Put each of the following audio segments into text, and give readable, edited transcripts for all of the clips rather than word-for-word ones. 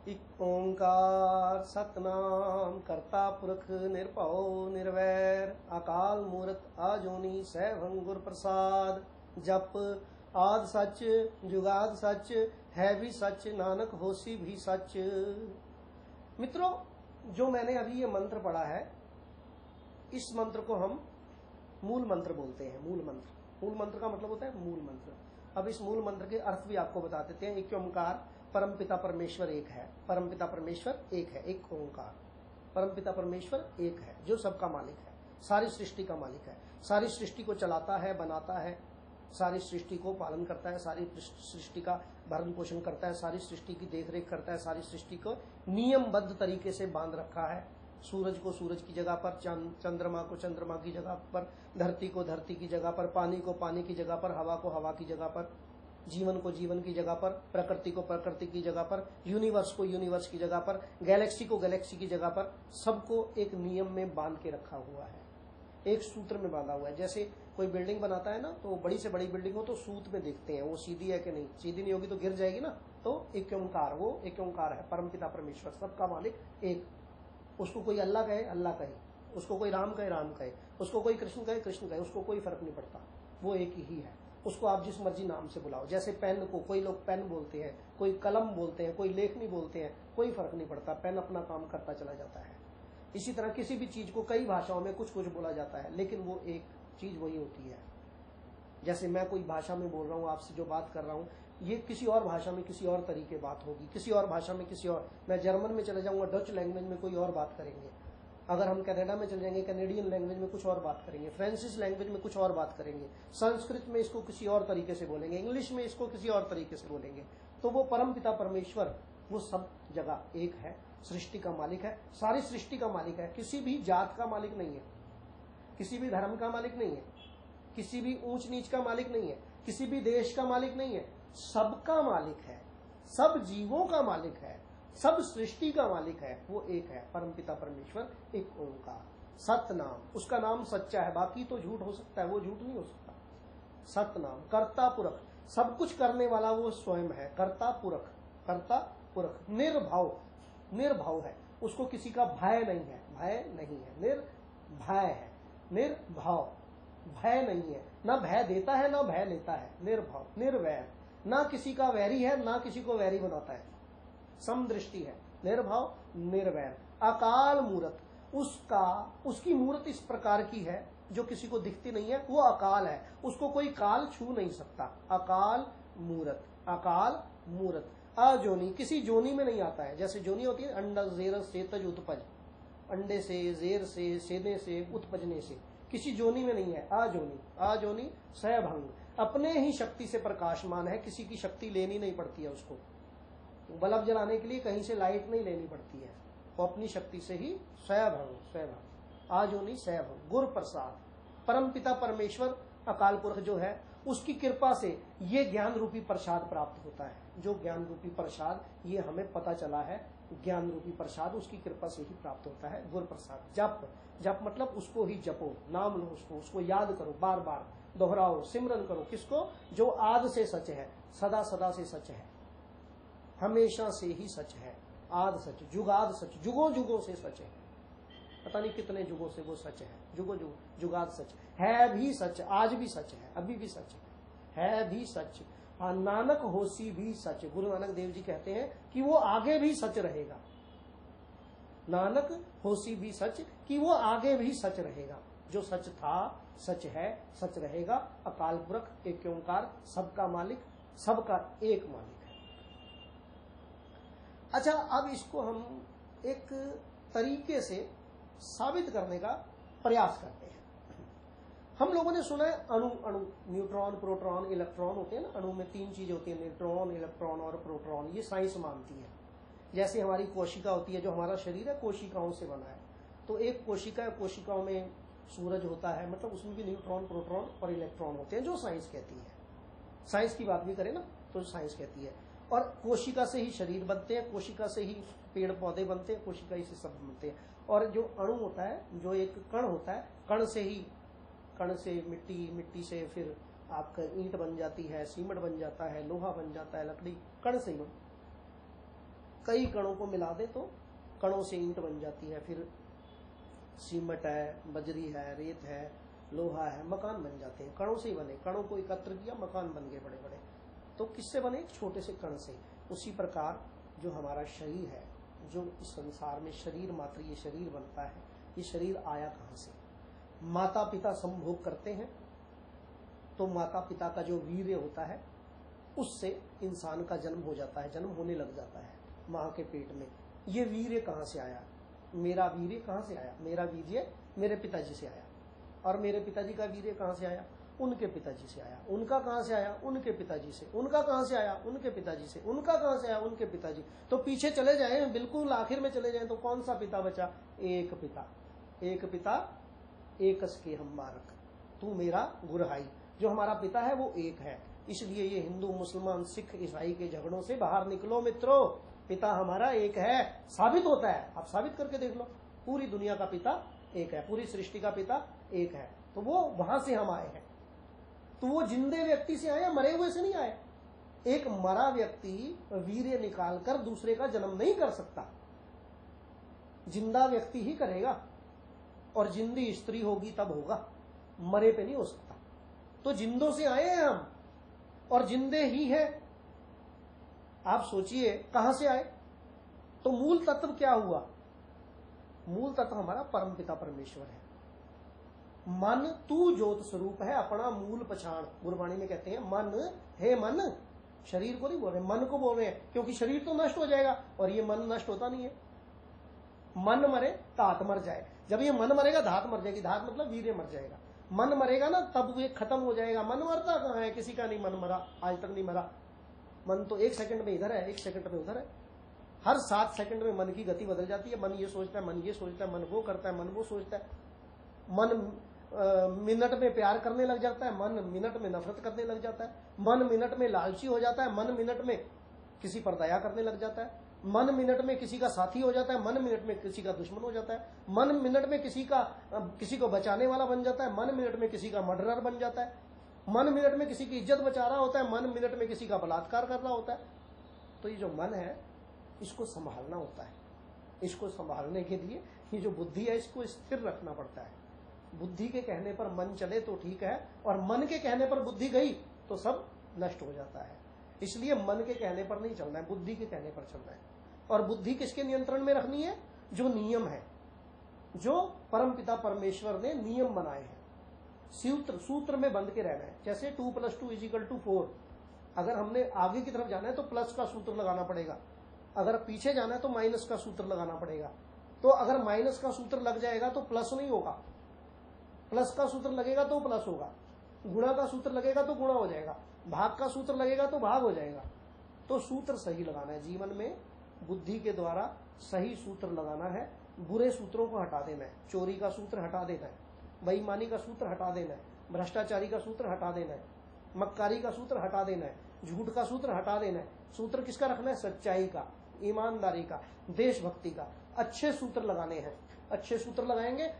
इक ओंकार सतनाम करता पुरख निरभव निर्वैर अकाल मूरत आजोनी सैभं गुर प्रसाद। जप आद सच जुगाद सच है भी सच नानक होसी भी सच। मित्रों, जो मैंने अभी ये मंत्र पढ़ा है, इस मंत्र को हम मूल मंत्र बोलते हैं। मूल मंत्र, मूल मंत्र का मतलब होता है मूल मंत्र। अब इस मूल मंत्र के अर्थ भी आपको बता देते हैं। एक ओंकार, परमपिता परमेश्वर एक है, परमपिता परमेश्वर एक है, एक ओंकार। परमपिता परमेश्वर एक है जो सबका मालिक है, सारी सृष्टि का मालिक है, सारी सृष्टि को चलाता है, बनाता है, सारी सृष्टि को पालन करता है, सारी सृष्टि का भरण पोषण करता है, सारी सृष्टि की देखरेख करता है, सारी सृष्टि को नियमबद्ध तरीके से बांध रखा है। सूरज को सूरज की जगह पर, चंद्रमा को चंद्रमा की जगह पर, धरती को धरती की जगह पर, पानी को पानी की जगह पर, हवा को हवा की जगह पर, जीवन को जीवन की जगह पर, प्रकृति को प्रकृति की जगह पर, यूनिवर्स को यूनिवर्स की जगह पर, गैलेक्सी को गैलेक्सी की जगह पर, सबको एक नियम में बांध के रखा हुआ है, एक सूत्र में बांधा हुआ है। जैसे कोई बिल्डिंग बनाता है ना, तो बड़ी से बड़ी बिल्डिंग हो तो सूत में देखते हैं वो सीधी है कि नहीं, सीधी नहीं होगी तो गिर जाएगी ना। तो एक ओंकार, वो एक ओंकार है, परमपिता परमेश्वर सबका मालिक एक। उसको कोई अल्लाह कहे अल्लाह कहे, उसको कोई राम कहे राम कहे, उसको कोई कृष्ण कहे कृष्ण कहे, उसको कोई फर्क नहीं पड़ता, वो एक ही है। उसको आप जिस मर्जी नाम से बुलाओ। जैसे पेन को कोई लोग पेन बोलते हैं, कोई कलम बोलते हैं, कोई लेखनी बोलते हैं, कोई फर्क नहीं पड़ता, पेन अपना काम करता चला जाता है। इसी तरह किसी भी चीज को कई भाषाओं में कुछ कुछ बोला जाता है, लेकिन वो एक चीज वही होती है। जैसे मैं कोई भाषा में बोल रहा हूँ, आपसे जो बात कर रहा हूँ, ये किसी और भाषा में किसी और तरीके बात होगी, किसी और भाषा में किसी और। मैं जर्मन में चले जाऊंगा, डच लैंग्वेज में कोई और बात करेंगे। अगर हम कनाडा में चले जाएंगे, कैनेडियन लैंग्वेज में कुछ और बात करेंगे, फ्रांसीसी लैंग्वेज में कुछ और बात करेंगे, संस्कृत में इसको किसी और तरीके से बोलेंगे, इंग्लिश में इसको किसी और तरीके से बोलेंगे। तो वो परमपिता परमेश्वर वो सब जगह एक है, सृष्टि का मालिक है, सारी सृष्टि का मालिक है। किसी भी जात का मालिक नहीं है, किसी भी धर्म का मालिक नहीं है, किसी भी ऊंच नीच का मालिक नहीं है, किसी भी देश का मालिक नहीं है, सबका मालिक है, सब जीवों का मालिक है, सब सृष्टि का मालिक है। वो एक है, परमपिता परमेश्वर, एक ओंकार। सतनाम, उसका नाम सच्चा है, बाकी तो झूठ हो सकता है, वो झूठ नहीं हो सकता। सतनाम, कर्ता पुरख, सब कुछ करने वाला वो स्वयं है, कर्ता पुरख, कर्ता पुरख। निर्भव, निर्भव है, उसको किसी का भय नहीं है, भय नहीं है, निर्भय है, निर्भव, भय नहीं है, ना भय देता है ना भय लेता है, निर्भव, निर्वैर, ना किसी का वैरी है ना किसी को वैरी बनाता है, समदृष्टि है, निर्भव निर्वैर। अकाल मूरत, उसका उसकी मूर्त इस प्रकार की है जो किसी को दिखती नहीं है, वो अकाल है, उसको कोई काल छू नहीं सकता। अकाल मूरत, अकाल मूरत। अजोनी, किसी जोनी में नहीं आता है। जैसे जोनी होती है अंडा जेर सेतज उत्पज, अंडे से जेर से सेने से उत्पजने से, किसी जोनी में नहीं है। अजोनी, अजोनी सहभंग, अपने ही शक्ति से प्रकाशमान है, किसी की शक्ति लेनी नहीं पड़ती है उसको। बल्ब जलाने के लिए कहीं से लाइट नहीं लेनी पड़ती है, वो अपनी शक्ति से ही स्वयं स्वयं। आजोनी स्वयं गुरु प्रसाद, परम पिता परमेश्वर अकाल पुरख जो है, उसकी कृपा से ये ज्ञान रूपी प्रसाद प्राप्त होता है। जो ज्ञान रूपी प्रसाद, ये हमें पता चला है, ज्ञान रूपी प्रसाद उसकी कृपा से ही प्राप्त होता है, गुरु प्रसाद। जप, जप मतलब उसको ही जपो, नाम लो उसको, उसको याद करो, बार बार दोहराओ, सिमरन करो। किसको? जो आद से सच है, सदा सदा से सच है, हमेशा से ही सच है, आद सच, जुगाद सच, जुगों जुगों से सच है, पता नहीं कितने जुगों से वो सच है, जुगों जुग, जुगाद सच है, भी सच, आज भी सच है, अभी भी सच है भी सच। नानक होसी भी सच, गुरु नानक देव जी कहते हैं कि वो आगे भी सच रहेगा। नानक होसी भी सच, कि वो आगे भी सच रहेगा। जो सच था, सच है, सच रहेगा। अकाल पुरख, एक ओंकार, सबका मालिक, सबका एक मालिक है। अच्छा, अब इसको हम एक तरीके से साबित करने का प्रयास करते हैं। हम लोगों ने सुना है अणु, अणु, न्यूट्रॉन, प्रोटॉन, इलेक्ट्रॉन होते हैं ना। अणु में तीन चीजें होती है, न्यूट्रॉन, इलेक्ट्रॉन और प्रोटॉन। ये साइंस मानती है। जैसे हमारी कोशिका होती है, जो हमारा शरीर है कोशिकाओं से बना है, तो एक कोशिका, कोशिकाओं में सूरज होता है, मतलब उसमें भी न्यूट्रॉन, प्रोटॉन और इलेक्ट्रॉन होते हैं, जो साइंस कहती है। साइंस की बात भी करें ना तो साइंस कहती है। और कोशिका से ही शरीर बनते हैं, कोशिका से ही पेड़ पौधे बनते हैं, कोशिका से सब बनते हैं। और जो अणु होता है, जो एक कण होता है, कण से ही, कण से मिट्टी, मिट्टी से फिर आपका ईंट बन जाती है, सीमेंट बन जाता है, लोहा बन जाता है, लकड़ी कण से ही बन। कई कणों को मिला दे तो कणों से ईंट बन जाती है, फिर सीमेंट है, बजरी है, रेत है, लोहा है, मकान बन जाते हैं। कणों से ही बने, कणों को एकत्र किया, मकान बन गए बड़े बड़े। तो किससे बने? एक छोटे से कण से। उसी प्रकार जो हमारा शरीर है, जो इस संसार में शरीर मात्र ये शरीर बनता है, ये शरीर आया कहां से? माता पिता संभोग करते हैं, तो माता पिता का जो वीर्य होता है उससे इंसान का जन्म हो जाता है, जन्म होने लग जाता है मां के पेट में। ये वीर्य कहां से आया? मेरा वीर्य कहां से आया? मेरा वीर्य मेरे पिताजी से आया। और मेरे पिताजी का वीर्य कहां से आया? उनके पिताजी से आया। उनका कहां से आया? उनके पिताजी से। उनका कहां से आया? उनके पिताजी से। उनका कहां से आया? उनके पिताजी। तो पीछे चले जाए, बिल्कुल आखिर में चले जाए तो कौन सा पिता बचा? एक पिता। एक पिता एकस के हम बारक, तू मेरा गुरहाई। जो हमारा पिता है वो एक है। इसलिए ये हिंदू मुसलमान सिख ईसाई के झगड़ों से बाहर निकलो मित्रों, पिता हमारा एक है। साबित होता है, आप साबित करके देख लो, पूरी दुनिया का पिता एक है, पूरी सृष्टि का पिता एक है। तो वो वहां से हम आए हैं। तो वो जिंदे व्यक्ति से आए या मरे हुए से नहीं आए। एक मरा व्यक्ति वीर्य निकालकर दूसरे का जन्म नहीं कर सकता, जिंदा व्यक्ति ही करेगा, और जिंदी स्त्री होगी तब होगा, मरे पे नहीं हो सकता। तो जिंदों से आए हैं हम, और जिंदे ही हैं। आप सोचिए कहां से आए? तो मूल तत्व क्या हुआ? मूल तत्व हमारा परमपिता परमेश्वर है। मन तू ज्योत स्वरूप है, अपना मूल पछाण। गुरबाणी में कहते हैं मन, हे मन, शरीर को नहीं बोल रहे, मन को बोल रहे हैं, क्योंकि शरीर तो नष्ट हो जाएगा और ये मन नष्ट होता नहीं है। मन मरे धात मर जाए। जब ये मन मरेगा धात मर जाएगी। धात मतलब वीर्य मर जाएगा। मन मरेगा ना तब ये खत्म हो जाएगा। मन मरता कहां है? किसी का नहीं मन मरा, आज तक नहीं मरा। मन तो एक सेकंड में इधर है, एक सेकंड में उधर है। हर 7 सेकंड में मन की गति बदल जाती है। मन ये सोचता है, मन ये सोचता है, मन वो करता है, मन वो सोचता है। मन मिनट में प्यार करने लग जाता है, मन मिनट में नफरत करने लग जाता है। मन मिनट में लालची हो जाता है, मन मिनट में किसी पर दया करने लग जाता है। मन मिनट में किसी का साथी हो जाता है, मन मिनट में किसी का दुश्मन हो जाता है। मन मिनट में किसी को बचाने वाला बन जाता है, मन मिनट में किसी का मर्डरर बन जाता है। मन मिनट में किसी की इज्जत बचा रहा होता है, मन मिनट में किसी का बलात्कार कर रहा होता है। तो ये जो मन है इसको संभालना होता है। इसको संभालने के लिए ये जो बुद्धि है इसको स्थिर रखना पड़ता है। बुद्धि के कहने पर मन चले तो ठीक है, और मन के कहने पर बुद्धि गई तो सब नष्ट हो जाता है। इसलिए मन के कहने पर नहीं चलना है, बुद्धि के कहने पर चलना है। और बुद्धि किसके नियंत्रण में रखनी है? जो नियम है, जो परमपिता परमेश्वर ने नियम बनाए हैं। सूत्र में बंध के रहना है। जैसे 2 + 2 = 4। अगर हमने आगे की तरफ जाना है तो प्लस का सूत्र लगाना पड़ेगा, अगर पीछे जाना है तो माइनस का सूत्र लगाना पड़ेगा। तो अगर माइनस का सूत्र लग जाएगा तो प्लस नहीं होगा, प्लस का सूत्र लगेगा तो प्लस होगा, गुणा का सूत्र लगेगा तो गुणा हो जाएगा, भाग का सूत्र लगेगा तो भाग हो जाएगा। तो सूत्र सही लगाना है। जीवन में बुद्धि के द्वारा सही सूत्र लगाना है। बुरे सूत्रों को हटा देना है। चोरी का सूत्र हटा देना है, बेईमानी का सूत्र हटा देना है, भ्रष्टाचारी का सूत्र हटा देना है, मक्कारी का सूत्र हटा देना है, झूठ का सूत्र हटा देना है। सूत्र किसका रखना है? सच्चाई का, ईमानदारी का, देशभक्ति का। अच्छे सूत्र लगाने हैं। अच्छे सूत्र लगाएंगे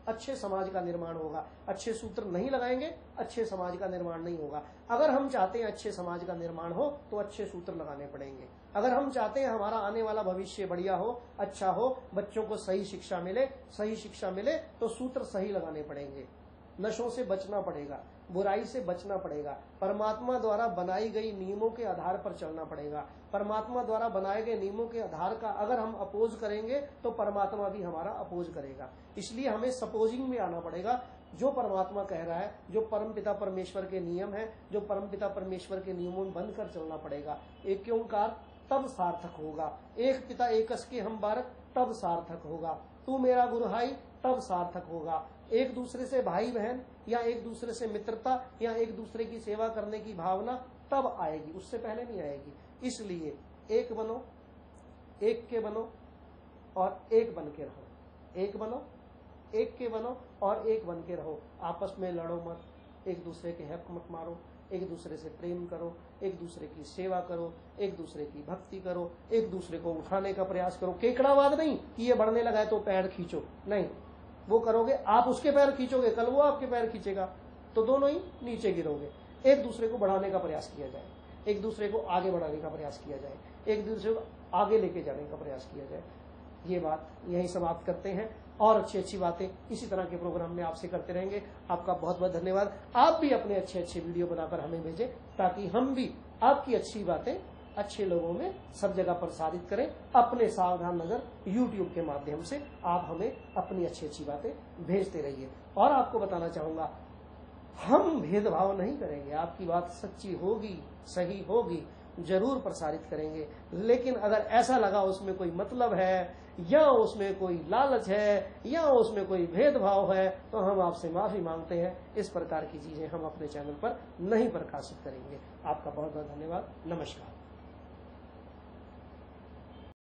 अच्छे समाज का निर्माण होगा। अच्छे सूत्र नहीं लगाएंगे अच्छे समाज का निर्माण नहीं होगा। अगर हम चाहते हैं अच्छे समाज का निर्माण हो तो अच्छे सूत्र लगाने पड़ेंगे। अगर हम चाहते हैं हमारा आने वाला भविष्य बढ़िया हो, अच्छा हो, बच्चों को सही शिक्षा मिले तो सूत्र सही लगाने पड़ेंगे। नशों से बचना पड़ेगा, बुराई से बचना पड़ेगा, परमात्मा द्वारा बनाई गई नियमों के आधार पर चलना पड़ेगा। परमात्मा द्वारा बनाए गए नियमों के आधार का अगर हम अपोज करेंगे तो परमात्मा भी हमारा अपोज करेगा। इसलिए हमें सपोजिंग में आना पड़ेगा। जो परमात्मा कह रहा है, जो परमपिता परमेश्वर के नियम है, जो परमपिता परमेश्वर के नियमों में बंध कर चलना पड़ेगा। एक ओंकार तब सार्थक होगा। एक पिता एकस के हम बारक तब सार्थक होगा। तू मेरा गुरुहाई तब सार्थक होगा। एक दूसरे से भाई बहन या एक दूसरे से मित्रता या एक दूसरे की सेवा करने की भावना तब आएगी, उससे पहले नहीं आएगी। इसलिए एक बनो, एक के बनो और एक बन के रहो। एक बनो, एक के बनो और एक बन के रहो। आपस में लड़ो मत, एक दूसरे के हक मत मारो, एक दूसरे से प्रेम करो, एक दूसरे की सेवा करो, एक दूसरे की भक्ति करो, एक दूसरे को उठाने का प्रयास करो। केकड़ावाद नहीं कि ये बढ़ने लगा है तो पैर खींचो, नहीं। वो करोगे आप उसके पैर खींचोगे, कल वो आपके पैर खींचेगा, तो दोनों ही नीचे गिरोगे। एक दूसरे को बढ़ाने का प्रयास किया जाए। एक दूसरे को आगे बढ़ाने का प्रयास किया जाए, एक दूसरे को आगे लेके जाने का प्रयास किया जाए। ये बात यहीं समाप्त करते हैं और अच्छी अच्छी बातें इसी तरह के प्रोग्राम में आपसे करते रहेंगे। आपका बहुत बहुत धन्यवाद। आप भी अपने अच्छे अच्छे वीडियो बनाकर हमें भेजें ताकि हम भी आपकी अच्छी बातें अच्छे लोगों में सब जगह प्रसारित करें। अपने सावधान नगर YouTube के माध्यम से आप हमें अपनी अच्छी अच्छी बातें भेजते रहिए। और आपको बताना चाहूंगा, हम भेदभाव नहीं करेंगे। आपकी बात सच्ची होगी, सही होगी, जरूर प्रसारित करेंगे। लेकिन अगर ऐसा लगा उसमें कोई मतलब है या उसमें कोई लालच है या उसमें कोई भेदभाव है तो हम आपसे माफी मांगते हैं। इस प्रकार की चीजें हम अपने चैनल पर नहीं प्रकाशित करेंगे। आपका बहुत बहुत धन्यवाद। नमस्कार।